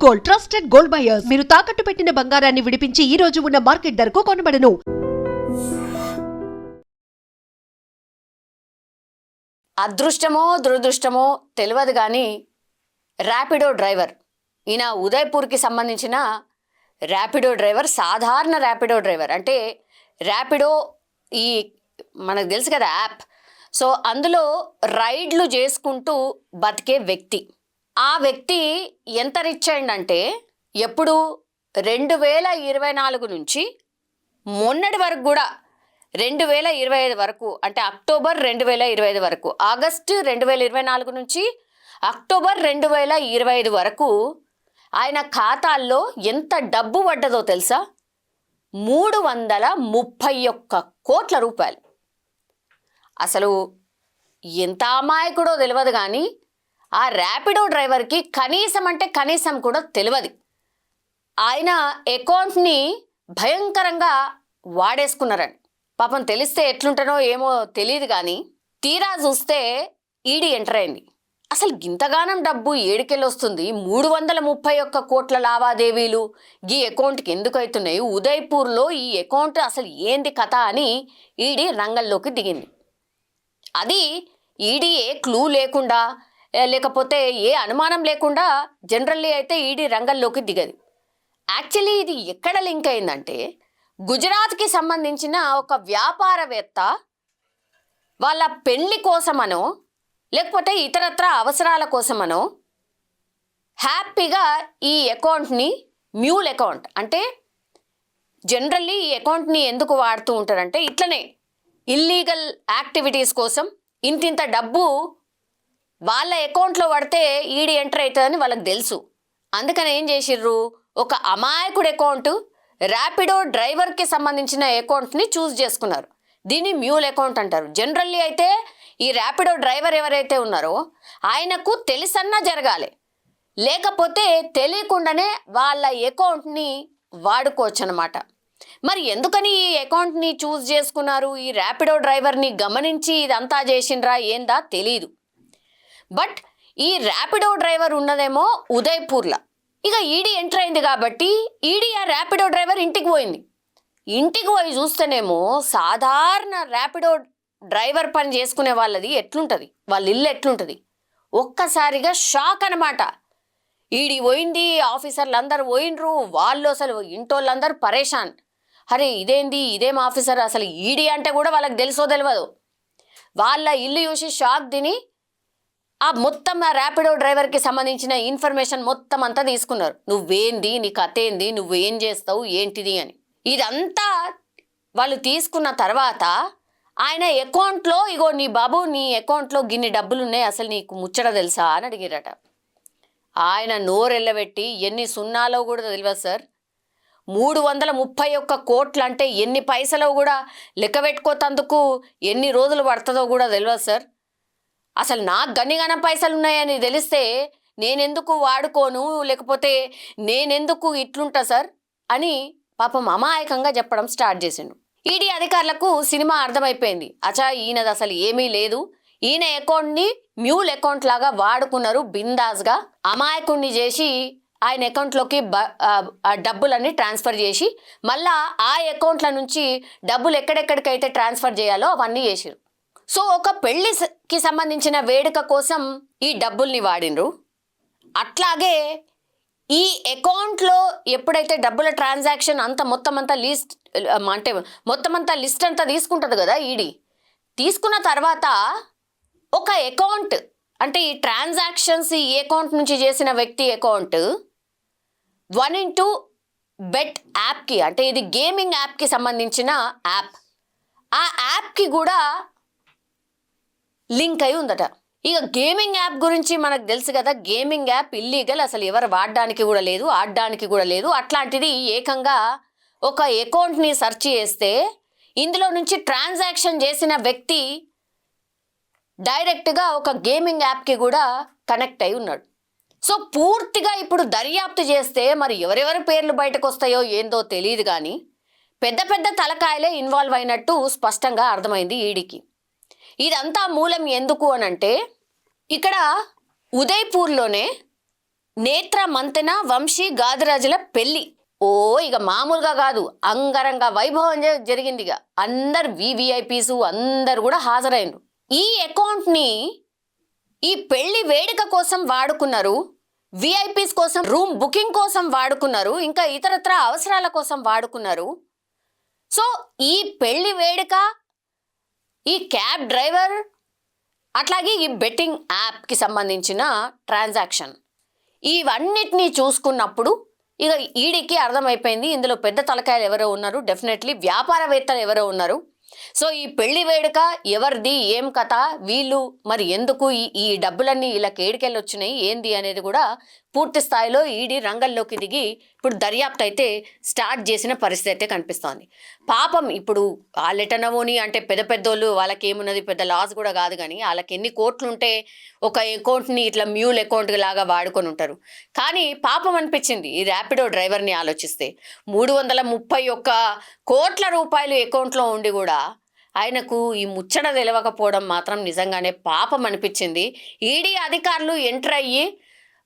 Gold, trusted gold buyers. మీరు తాకట్టు పెట్టిన బంగారాన్ని విడిపించి ఈ రోజు ఉన్న మార్కెట్ ధరకు కొనబడను. అదృష్టమో దురదృష్టమో తెలియదు కానీ ర్యాపిడో డ్రైవర్, ఈయన ఉదయ్పూర్కి సంబంధించిన ర్యాపిడో డ్రైవర్, సాధారణ ర్యాపిడో డ్రైవర్. అంటే ర్యాపిడో ఈ మనకు తెలుసు కదా యాప్. సో అందులో రైడ్లు చేసుకుంటూ బతికే వ్యక్తి. ఆ వ్యక్తి ఎంత రిచ్ అయిందంటే ఎప్పుడు 2024 నుంచి మొన్నటి వరకు కూడా 2025 వరకు, అంటే అక్టోబర్ 2025 వరకు, ఆగస్టు 2024 నుంచి అక్టోబర్ 2025 వరకు ఆయన ఖాతాల్లో ఎంత డబ్బు పడ్డదో తెలుసా? 331 కోట్ల రూపాయలు. అసలు ఎంత అమాయకుడో తెలియదు కానీ ఆ ర్యాపిడో డ్రైవర్కి కనీసం అంటే కనీసం కూడా తెలియదు. ఆయన అకౌంట్ని భయంకరంగా వాడేసుకున్నారని. పాపం తెలిస్తే ఎట్లుంటానో ఏమో తెలియదు కానీ తీరా చూస్తే ఈడీ ఎంటర్ అయింది. అసలు ఇంతగానం డబ్బు ఏడుకెళ్ళి వస్తుంది? 331 కోట్ల లావాదేవీలు ఈ అకౌంట్కి ఎందుకు అవుతున్నాయి? ఉదయ్పూర్లో ఈ అకౌంట్ అసలు ఏంది కథ అని ఈడీ రంగంలోకి దిగింది. అది ఈడీ ఏ క్లూ లేకుండా, లేకపోతే ఏ అనుమానం లేకుండా జనరల్లీ అయితే ఈడీ రంగంలోకి దిగదు. యాక్చువల్లీ ఇది ఎక్కడ లింక్ అయిందంటే, గుజరాత్కి సంబంధించిన ఒక వ్యాపారవేత్త వాళ్ళ పెళ్లి కోసమనో లేకపోతే ఇతరత్ర అవసరాల కోసమనో హ్యాపీగా ఈ అకౌంట్ని, మ్యూల్ అకౌంట్ అంటే జనరల్లీ ఈ అకౌంట్ని ఎందుకు వాడుతూ ఉంటారంటే ఇట్లనే ఇల్లీగల్ యాక్టివిటీస్ కోసం ఇంతింత డబ్బు వాళ్ళ అకౌంట్లో పడితే ఈడీ ఎంటర్ అవుతుందని వాళ్ళకి తెలుసు. అందుకని ఏం చేసిర్రు, ఒక అమాయకుడు అకౌంట్, ర్యాపిడో డ్రైవర్కి సంబంధించిన అకౌంట్ని చూస్ చేసుకున్నారు. దీన్ని మ్యూల్ అకౌంట్ అంటారు. జనరల్లీ అయితే ఈ ర్యాపిడో డ్రైవర్ ఎవరైతే ఉన్నారో ఆయనకు తెలిసన్నా జరగాలి, లేకపోతే తెలియకుండానే వాళ్ళ అకౌంట్ని వాడుకోవచ్చు అన్నమాట. మరి ఎందుకని ఈ అకౌంట్ని చూస్ చేసుకున్నారు? ఈ ర్యాపిడో డ్రైవర్ని గమనించి ఇదంతా చేసిండ్రా ఏందా తెలీదు. బట్ ఈ ర్యాపిడో డ్రైవర్ ఉన్నదేమో ఉదయ్పూర్లో. ఇక ఈడీ ఎంటర్ అయింది కాబట్టి ఈడీ ఆ ర్యాపిడో డ్రైవర్ ఇంటికి పోయింది. ఇంటికి పోయి చూస్తేనేమో సాధారణ ర్యాపిడో డ్రైవర్ పని చేసుకునే వాళ్ళది ఎట్లుంటుంది, వాళ్ళ ఇల్లు ఎట్లుంటుంది, ఒక్కసారిగా షాక్ అనమాట. ఈడీ పోయింది, ఆఫీసర్లు అందరు పోయినరు, వాళ్ళు అసలు ఇంటోళ్ళందరూ పరేషాన్. అరే ఇదేంది, ఇదేం ఆఫీసర్, అసలు ఈడీ అంటే కూడా వాళ్ళకి తెలుసో తెలియదు. వాళ్ళ ఇల్లు చూసి షాక్ తిని ఆ మొత్తం ఆ ర్యాపిడో డ్రైవర్కి సంబంధించిన ఇన్ఫర్మేషన్ మొత్తం అంతా తీసుకున్నారు. నువ్వేంది, నీ కథ ఏంది, నువ్వేం చేస్తావు, ఏంటిది అని. ఇదంతా వాళ్ళు తీసుకున్న తర్వాత ఆయన అకౌంట్లో, ఇగో నీ బాబు నీ అకౌంట్లో గిన్ని డబ్బులు ఉన్నాయి, అసలు నీకు ముచ్చట తెలుసా అని అడిగిరట. ఆయన నోరెళ్ళబెట్టి ఎన్ని సున్నాలో కూడా తెలియదు సార్, 331 కోట్లు అంటే ఎన్ని పైసలో కూడా లెక్క పెట్టుకోతందుకు ఎన్ని రోజులు పడుతుందో కూడా తెలియదు సార్. అసలు నాకు గన్నిగానం పైసలు ఉన్నాయని తెలిస్తే నేనెందుకు వాడుకోను, లేకపోతే నేనెందుకు ఇట్లుంటా సార్ అని పాపం అమాయకంగా చెప్పడం స్టార్ట్ చేసిండు. ఈడీ అధికారులకు సినిమా అర్థమైపోయింది. అచ్చా ఈయనది అసలు ఏమీ లేదు, ఈయన అకౌంట్ని మ్యూల్ అకౌంట్ లాగా వాడుకున్నారు, బిందాస్గా అమాయకుణ్ణి చేసి ఆయన అకౌంట్లోకి డబ్బులన్నీ ట్రాన్స్ఫర్ చేసి మళ్ళా ఆ అకౌంట్ల నుంచి డబ్బులు ఎక్కడెక్కడికైతే ట్రాన్స్ఫర్ చేయాలో అవన్నీ చేసిరు. సో ఒక పెళ్లికి సంబంధించిన వేడుక కోసం ఈ డబ్బుల్ని వాడినరు. అట్లాగే ఈ అకౌంట్లో ఎప్పుడైతే డబ్బుల ట్రాన్సాక్షన్ అంతా మొత్తం అంతా లిస్ట్ అంతా తీసుకుంటుంది కదా ఈడీ, తీసుకున్న తర్వాత ఒక అకౌంట్ అంటే ఈ ట్రాన్సాక్షన్స్ ఈ అకౌంట్ నుంచి చేసిన వ్యక్తి అకౌంట్ 1xBet యాప్కి, అంటే ఇది గేమింగ్ యాప్కి సంబంధించిన యాప్, ఆ యాప్కి కూడా లింక్ అయి ఉందట. ఇక గేమింగ్ యాప్ గురించి మనకు తెలుసు కదా, గేమింగ్ యాప్ ఇల్లీగల్, అసలు ఎవరు వాడడానికి కూడా లేదు, ఆడడానికి కూడా లేదు. అట్లాంటిది ఏకంగా ఒక అకౌంట్ని సెర్చ్ చేస్తే ఇందులో నుంచి ట్రాన్సాక్షన్ చేసిన వ్యక్తి డైరెక్ట్గా ఒక గేమింగ్ యాప్కి కూడా కనెక్ట్ అయి ఉన్నాడు. సో పూర్తిగా ఇప్పుడు దర్యాప్తు చేస్తే మరి ఎవరెవరి పేర్లు బయటకు వస్తాయో ఏందో తెలియదు కానీ పెద్ద పెద్ద తలకాయలే ఇన్వాల్వ్ అయినట్టు స్పష్టంగా అర్థమైంది ఈడీకి. ఇదంతా మూలం ఎందుకు అనంటే, ఇక్కడ ఉదయ్పూర్లోనే నేత్ర మంతెన వంశీ గాదిరాజుల పెళ్లి ఓ ఇక మామూలుగా కాదు, అంగరంగ వైభవం జరిగింది. ఇక అందరు వివిఐపీస్ అందరు కూడా హాజరైనరు. ఈ అకౌంట్ని ఈ పెళ్లి వేడుక కోసం వాడుకున్నారు, విఐపీస్ కోసం రూమ్ బుకింగ్ కోసం వాడుకున్నారు, ఇంకా ఇతరత్ర అవసరాల కోసం వాడుకున్నారు. సో ఈ పెళ్లి వేడుక, ఈ క్యాబ్ డ్రైవర్, అట్లాగే ఈ బెట్టింగ్ యాప్కి సంబంధించిన ట్రాన్సాక్షన్, ఇవన్నిటినీ చూసుకున్నప్పుడు ఇక ఈడీకి అర్థమైపోయింది ఇందులో పెద్ద తలకాయలు ఎవరో ఉన్నారు, డెఫినెట్లీ వ్యాపారవేత్తలు ఎవరో ఉన్నారు. సో ఈ పెళ్లి వేడుక ఎవరిది, ఏం కథ, వీళ్ళు మరి ఎందుకు ఈ డబ్బులన్నీ వీళ్ళకి ఏడికెళ్ళి వచ్చినాయి ఏంది అనేది కూడా పూర్తి స్థాయిలో ఈడీ రంగంలోకి దిగి ఇప్పుడు దర్యాప్తు అయితే స్టార్ట్ చేసిన పరిస్థితి అయితే కనిపిస్తోంది. పాపం ఇప్పుడు వాళ్ళెటనవోని అంటే పెద్ద పెద్దోళ్ళు వాళ్ళకి ఏమున్నది, పెద్ద లాస్ కూడా కాదు, కానీ వాళ్ళకి ఎన్ని కోట్లు ఉంటే ఒక అకౌంట్ని ఇట్లా మ్యూల్ అకౌంట్ లాగా వాడుకొని ఉంటారు. కానీ పాపం అనిపించింది ఈ ర్యాపిడో డ్రైవర్ని ఆలోచిస్తే. 331 కోట్ల రూపాయలు అకౌంట్లో ఉండి కూడా ఆయనకు ఈ ముచ్చట తెలవకపోవడం మాత్రం నిజంగానే పాపం అనిపించింది. ఈడీ అధికారులు ఎంటర్ అయ్యి,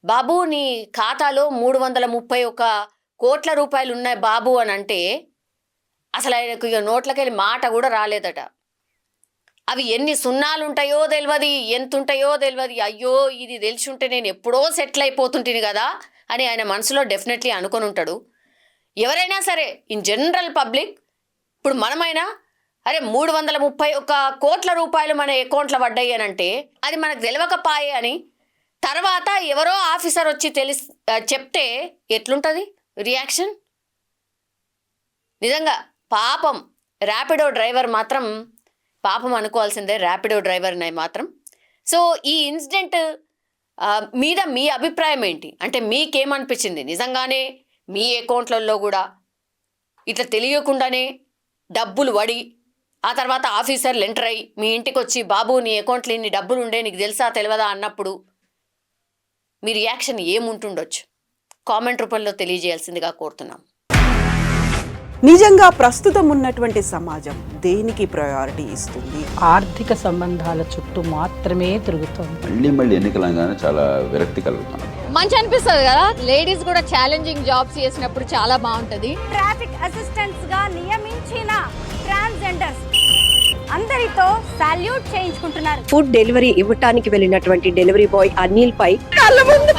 బాబు నీ ఖాతాలో 331 కోట్ల రూపాయలు ఉన్నాయి బాబు అని అంటే అసలు ఆయనకు ఇక నోట్లకెళ్ళి మాట కూడా రాలేదట. అవి ఎన్ని సున్నాలు ఉంటాయో తెలియదు, ఎంత ఉంటాయో తెలియదు. అయ్యో ఇది తెలిసి ఉంటే నేను ఎప్పుడో సెటిల్ అయిపోతుంటుంది కదా అని ఆయన మనసులో డెఫినెట్లీ అనుకొని ఉంటాడు. ఎవరైనా సరే ఇన్ జనరల్ పబ్లిక్, ఇప్పుడు మనమైనా అరే 331 కోట్ల రూపాయలు మన అకౌంట్లో పడ్డాయి అని అంటే అది మనకు తెలియకపాయే అని తర్వాత ఎవరో ఆఫీసర్ వచ్చి చెప్తే ఎట్లుంటుంది రియాక్షన్? నిజంగా పాపం ర్యాపిడో డ్రైవర్ మాత్రం పాపం అనుకోవాల్సిందే, ర్యాపిడో డ్రైవర్ని మాత్రం. సో ఈ ఇన్సిడెంట్ మీద మీ అభిప్రాయం ఏంటి? అంటే మీకేమనిపించింది? నిజంగానే మీ అకౌంట్లలో కూడా ఇట్లా తెలియకుండానే డబ్బులు వడి ఆ తర్వాత ఆఫీసర్లు ఎంటర్ అయ్యి మీ ఇంటికి వచ్చి బాబు నీ అకౌంట్లో ఇన్ని డబ్బులు ఉండే నీకు తెలుసా తెలియదా అన్నప్పుడు మీ రియాక్షన్ ఏముంటుండొచ్చు? కామెంట్ రూపంలో తెలియజేయాల్సిందిగా కోరుతున్నాం. నిజంగా ప్రస్తుతం ఉన్నటువంటి సమాజం దేనికి ప్రయారిటీ ఇస్తుంది? ఆర్థిక సంబంధాల చుట్టూ మాత్రమే తిరుగుతుంది. మళ్ళీ ఎన్నికలంగానే చాలా విరక్తి కలుగుతాను. మంచి అనిపిస్తుంది కదా, లేడీస్ కూడా ఛాలెంజింగ్ జాబ్స్ చేసినప్పుడు చాలా బాగుంటది. ట్రాఫిక్ అసిస్టెంట్స్ గా నియమించిన ట్రాన్స్జెండర్స్ అందరితో సాల్యూట్ చేయించుకుంటున్నారు. ఫుడ్ డెలివరీ ఇవ్వటానికి వెళ్ళినటువంటి డెలివరీ బాయ్ అనిల్ పై కళ్ళ ముందు